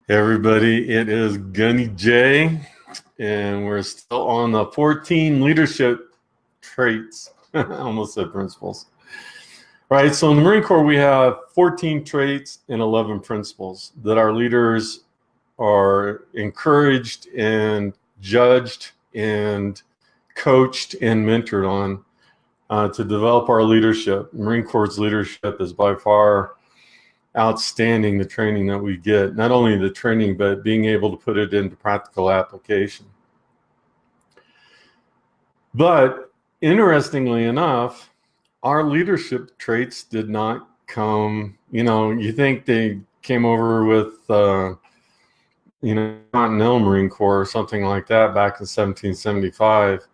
Hey everybody, it is Gunny J, and we're still on the 14 leadership traits. I almost said principles. Right, so in the Marine Corps, we have 14 traits and 11 principles that our leaders are encouraged and judged and coached and mentored on to develop our leadership. Marine Corps' leadership is by far outstanding, the training that we get. Not only the training, but being able to put it into practical application. But interestingly enough, our leadership traits did not come, you think they came over with, Continental Marine Corps or something like that back in 1775.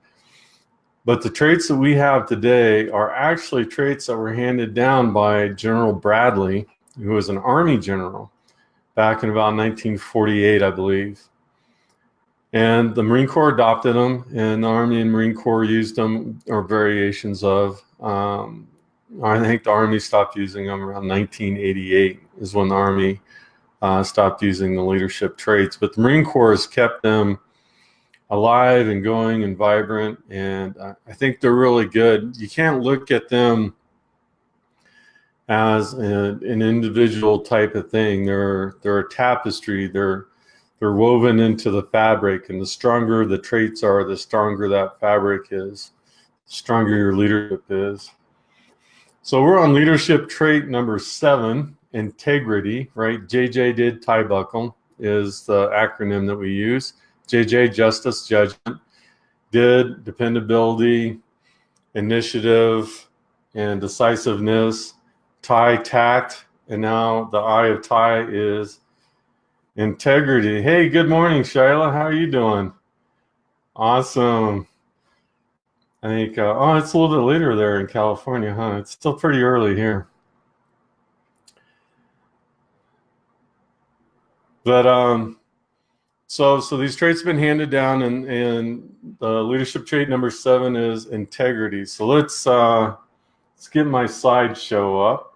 But the traits that we have today are actually traits that were handed down by General Bradley, who was an Army general back in about 1948, I believe. And the Marine Corps adopted them, and the Army and Marine Corps used them, or variations of. I think the Army stopped using them around 1988 is when the Army stopped using the leadership traits. But the Marine Corps has kept them alive and going and vibrant, and I think they're really good. You can't look at them as an individual type of thing. They're a tapestry. They're woven into the fabric, and the stronger the traits are, the stronger that fabric is, the stronger your leadership is. So we're on leadership trait number 7, integrity, right? JJ did tie buckle is the acronym that we use. JJ, justice, judgment. Did, dependability, initiative, and decisiveness. Tie, tact, and now the I of tie is integrity. Hey, good morning, Shyla. How are you doing? Awesome. I think, it's a little bit later there in California, huh? It's still pretty early here. But, so these traits have been handed down, and the leadership trait number 7 is integrity. So let's get my slideshow up.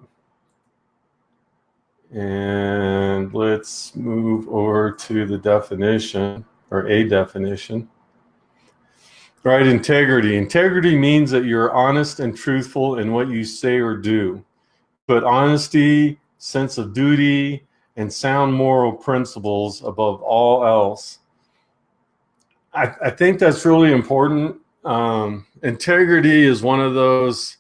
And let's move over to the definition, or a definition. Right, integrity. Integrity means that you're honest and truthful in what you say or do. Put honesty, sense of duty, and sound moral principles above all else. I think that's really important. Integrity is one of those.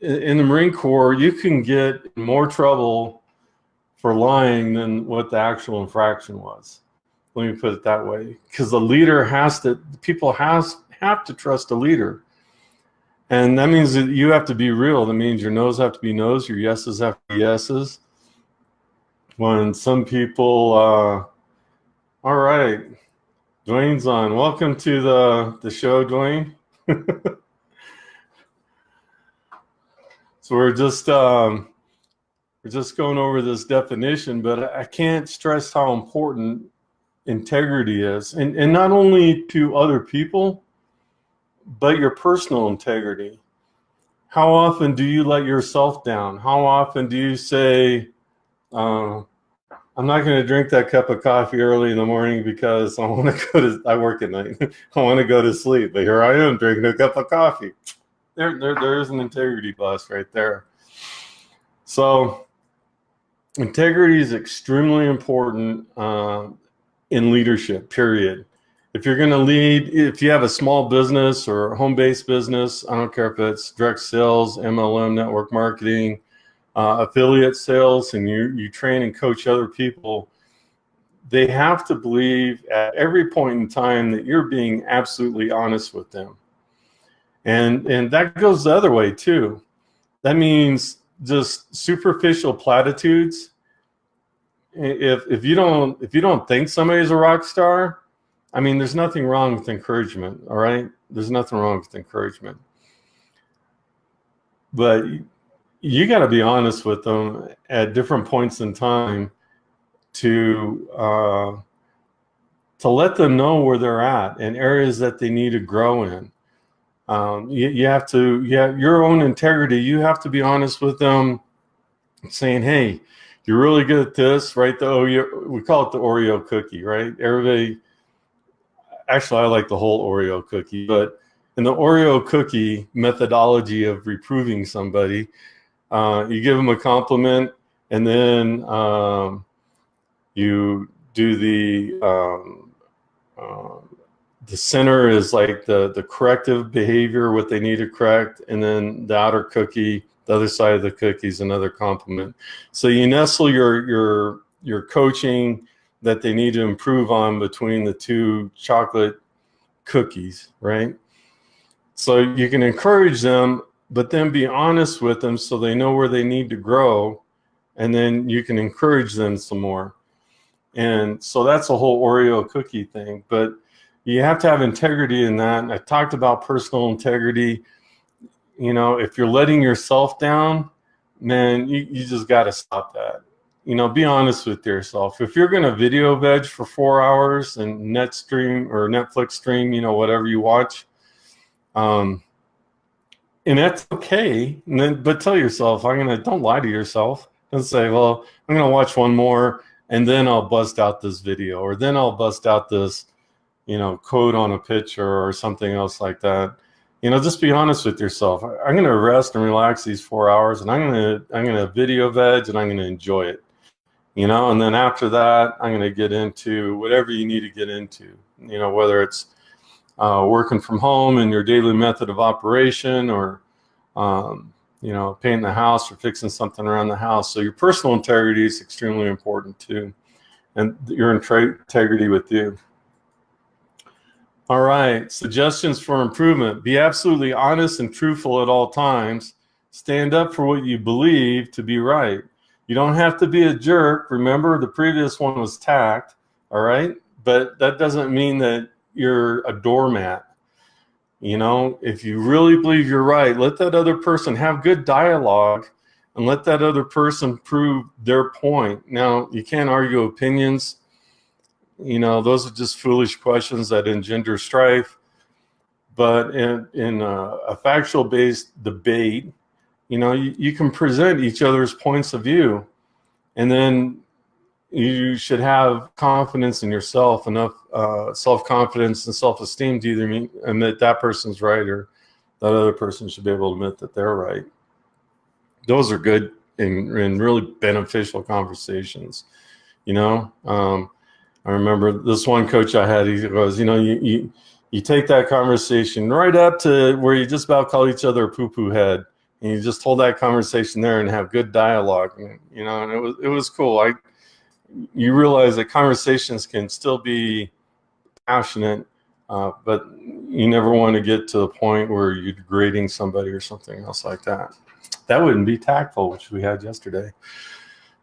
In the Marine Corps, you can get in more trouble for lying than what the actual infraction was. Let me put it that way, because the leader people have to trust a leader. And that means that you have to be real. That means your no's have to be no's, your yeses have to be yeses. When some people, all right, Dwayne's on. Welcome to the show, Dwayne. So we're just going over this definition, but I can't stress how important integrity is, and not only to other people, but your personal integrity. How often do you let yourself down? How often do you say, I'm not going to drink that cup of coffee early in the morning because I work at night. I want to go to sleep, but here I am drinking a cup of coffee. There's an integrity bust right there. So integrity is extremely important in leadership, period. If you're going to lead, if you have a small business or a home-based business, I don't care if it's direct sales, MLM, network marketing, affiliate sales, and you train and coach other people, they have to believe at every point in time that you're being absolutely honest with them. And that goes the other way too. That means just superficial platitudes. If you don't think somebody's a rock star, I mean, there's nothing wrong with encouragement. All right, there's nothing wrong with encouragement, but you got to be honest with them at different points in time to let them know where they're at and areas that they need to grow in. You have your own integrity. You have to be honest with them, saying, hey, you're really good at this, right? We call it the Oreo cookie, right? Everybody, actually, I like the whole Oreo cookie, but in the Oreo cookie methodology of reproving somebody, you give them a compliment, and then you do the center is like the corrective behavior, what they need to correct, and then the outer cookie, the other side of the cookie is another compliment. So you nestle your coaching that they need to improve on between the two chocolate cookies, right? So you can encourage them, but then be honest with them so they know where they need to grow, and then you can encourage them some more. And so that's a whole Oreo cookie thing, but you have to have integrity in that. And I talked about personal integrity. You know, if you're letting yourself down, man, you just got to stop that. You know, be honest with yourself. If you're going to video veg for 4 hours and net stream or Netflix stream, you know, whatever you watch, and that's okay. And then, but tell yourself, don't lie to yourself. Don't say, well, I'm going to watch one more and then I'll bust out this video, or then I'll bust out this, you know, code on a picture or something else like that. You know, just be honest with yourself. I'm going to rest and relax these 4 hours, and I'm going to video veg, and I'm going to enjoy it. You know, and then after that, I'm going to get into whatever you need to get into. You know, whether it's working from home and your daily method of operation, or you know, painting the house or fixing something around the house. So your personal integrity is extremely important too, and your integrity with you. All right, suggestions for improvement. Be absolutely honest and truthful at all times. Stand up for what you believe to be right. You don't have to be a jerk. Remember, the previous one was tact, all right? But that doesn't mean that you're a doormat. You know, if you really believe you're right, let that other person have good dialogue and let that other person prove their point. Now, you can't argue opinions. You know, those are just foolish questions that engender strife. But in a factual-based debate, you know, you can present each other's points of view, and then you should have confidence in yourself, enough self-confidence and self-esteem to either admit that person's right, or that other person should be able to admit that they're right. Those are good and really beneficial conversations. You know, I remember this one coach I had, he goes, you know, you take that conversation right up to where you just about call each other a poo-poo head, and you just hold that conversation there and have good dialogue. And, you know, and it was cool. You realize that conversations can still be passionate, but you never want to get to the point where you're degrading somebody or something else like that. That wouldn't be tactful, which we had yesterday.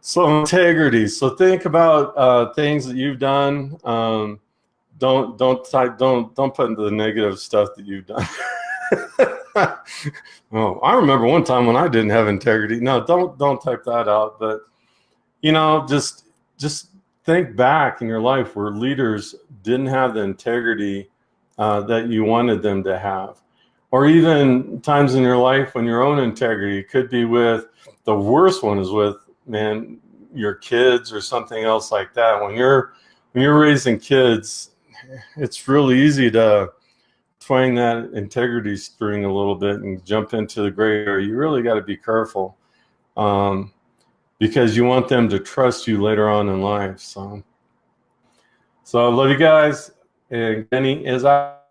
So integrity. So think about things that you've done. Don't put into the negative stuff that you've done. Oh, I remember one time when I didn't have integrity. No, don't type that out. But you know, just think back in your life where leaders didn't have the integrity that you wanted them to have, or even times in your life when your own integrity could be with, the worst one is with, man, your kids or something else like that. When you're raising kids, it's really easy to twang that integrity string a little bit and jump into the gray area. You really got to be careful, because you want them to trust you later on in life. So I love you guys, and Gunny is out.